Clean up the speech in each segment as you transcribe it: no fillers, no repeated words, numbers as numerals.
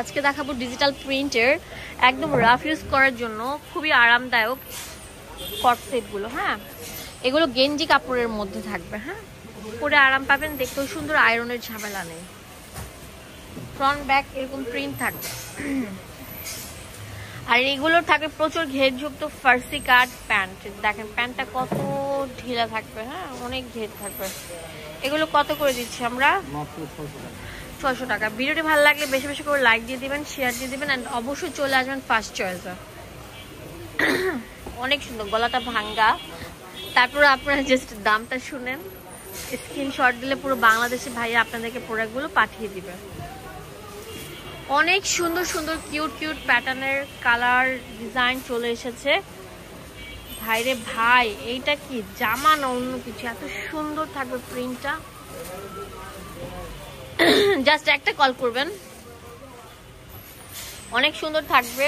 আজকে দেখাবো ডিজিটাল প্রিন্টের একদম রাফ ইউজ করার জন্য খুবই আরামদায়ক কট সেট গুলো। হ্যাঁ, এগুলো গেঞ্জি কাপড়ের মধ্যে থাকবে। হ্যাঁ, পরে আরাম পাবেন, দেখতেও সুন্দর, আয়রনের ঝামেলা নেই। ফ্রন্ট ব্যাক এরকম প্রিন্ট থাকবে। আর এগুলোর থাকবে প্রচুর ঘেরযুক্ত ফার্সি কাট প্যান্ট। দেখেন প্যান্টটা কত ঢিলা থাকবে। হ্যাঁ, অনেক ঘের থাকবে। এগুলো কত করে দিচ্ছি আমরা? মাত্র 600 টাকা। ভিডিওটি ভালো লাগলে বেশি বেশি করে লাইক দিয়ে দিবেন, শেয়ার দিয়ে দিবেন, এন্ড অবশ্যই চলে আসবেন ফার্স্ট চয়েসে। অনেক সুন্দর, গলাটা ভাঙ্গা। তারপর আপনারা জাস্ট দামটা শুনেন, স্ক্রিনশট দিলে পুরো বাংলাদেশে ভাইয়া আপনাদেরকে প্রোডাক্টগুলো পাঠিয়ে দিবে। অনেক সুন্দর সুন্দর কিউট কিউট প্যাটার্নের কালার ডিজাইন চলে এসেছে। ভাইরে ভাই, এইটা কি জামা না অন্য কিছু? এত সুন্দর থাকবে প্রিন্টটা। জাস্ট একটা কল করবেন, অনেক সুন্দর থাকবে।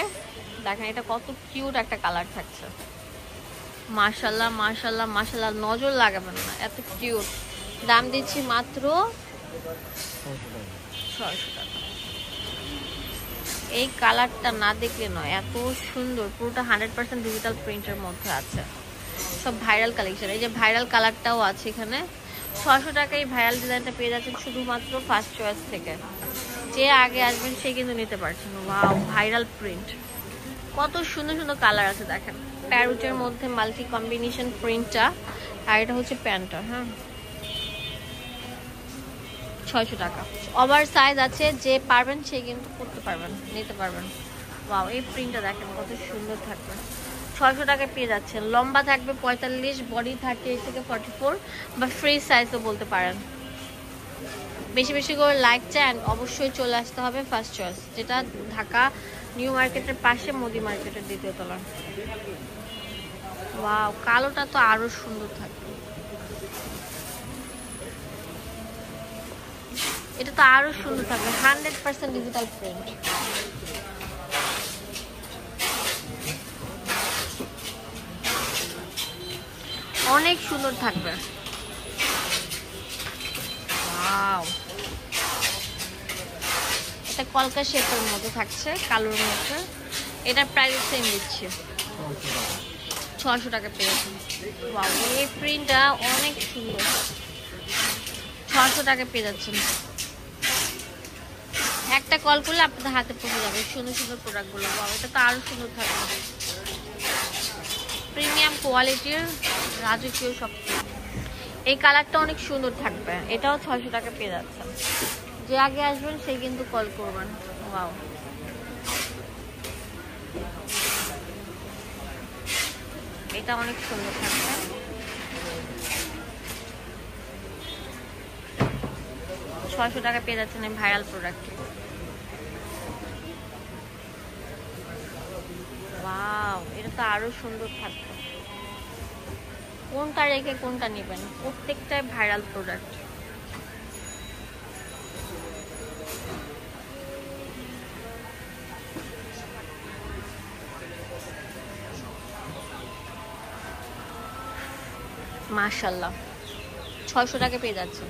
দেখেন এটা কত কিউট একটা কালার থাকছে। মাশাআল্লাহ মাশাআল্লাহ মাশাআল্লাহ, নজর লাগাবেন না, এত কিউট। দাম দিচ্ছি মাত্র 600 টাকা। এই কালারটা না দেখলে নয়, এত সুন্দর। পুরোটা 100% ডিজিটাল প্রিন্টের মধ্যে আছে, সব ভাইরাল কালেকশন। এই যে ভাইরাল কালারটাও আছে এখানে। 600 টাকায় ভাইরাল ডিজাইনটা পেয়ে যাচ্ছেন শুধুমাত্র ফার্স্ট চয়েস থেকে। যে আগে আসবেন সে কিন্তু নিতে পারছেন। ওয়াও, ভাইরাল প্রিন্ট, কত সুন্দর সুন্দর কালার আছে। দেখেন প্যারুটের মধ্যে মাল্টি কম্বিনেশন প্রিন্টটা, আর এটা হচ্ছে প্যান্টটা। হ্যাঁ, 600 টাকা। ওভার সাইজ আছে, যে পারবেন সে কিন্তু করতে পারবেন, নিতে পারবেন। ওয়াও, এই প্রিন্টটা দেখেন কত সুন্দর থাকবে। 600 টাকায় পেয়ে যাচ্ছেন। লম্বা থাকবে 45, বডি থাকে 8 থেকে 44, বা ফ্রি সাইজও বলতে পারেন। বেশি বেশি করে লাইক চান, অবশ্যই চলে আসতে হবে ফার্স্ট চয়েস, যেটা ঢাকা নিউ মার্কেটের পাশে, মোদি মার্কেটের দ্বিতীয় তলা। ওয়াও, কালোটা তো আরো সুন্দর থাকবে। এটা তো আরো সুন্দর থাকবে। 100% ডিজিটাল প্রিন্ট। অনেক সুন্দর থাকবে। ওয়াও, এটা কলকা শেপের মধ্যে থাকছে, কালোর মধ্যে। এটার প্রাইস সেম দিচ্ছি 600 টাকা পেয়েছি। ওয়াও, এই প্রিন্টটা অনেক সুন্দর। 600 টাকা পেয়ে যাচ্ছেন। একটা কল করলে আপনাদের হাতে পৌঁছে যাবে সুন্দর সুন্দর প্রোডাক্টগুলো। ওয়াও, এটা তো আরো সুন্দর থাকবে। প্রিমিয়াম কোয়ালিটির রাজকীয় সব। এই কালারটা অনেক সুন্দর থাকবে, এটাও 600 টাকা পেয়ে যাচ্ছেন। যে আগে আসবেন সে কিন্তু কল করবেন। ওয়াও, এটা অনেক সুন্দর থাকবে। 600 টাকা পেয়ে যাচ্ছেন এই ভাইরাল প্রোডাক্ট। ওয়াও, এটা তো আরো সুন্দর থাকবে। কোনটা রেখে কোনটা নেবেন, প্রত্যেকটাই ভাইরাল প্রোডাক্ট। মাশাআল্লাহ, 600 টাকা পেয়ে যাচ্ছেন।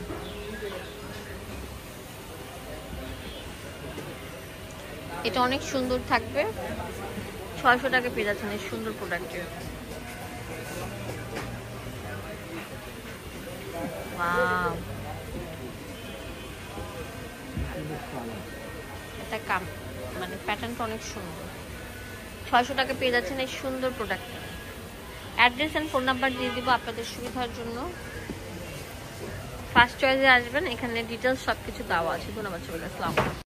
এটা অনেক সুন্দর থাকবে। 600 টাকা পেয়ে যাচ্ছেন এই সুন্দর প্রোডাক্টে। ওয়াও, এটা কাম মানে প্যাটার্নটা অনেক সুন্দর। 600 টাকা পেয়ে যাচ্ছেন এই সুন্দর প্রোডাক্টটা। অ্যাড্রেস এন্ড ফোন নাম্বার দিয়ে দিব আপনাদের সুবিধার জন্য। ফার্স্ট চয়েসে আসবেন, এখানে ডিটেলস সবকিছু দেওয়া আছে। ধন্যবাদ সবাইকে। আসসালামু আলাইকুম।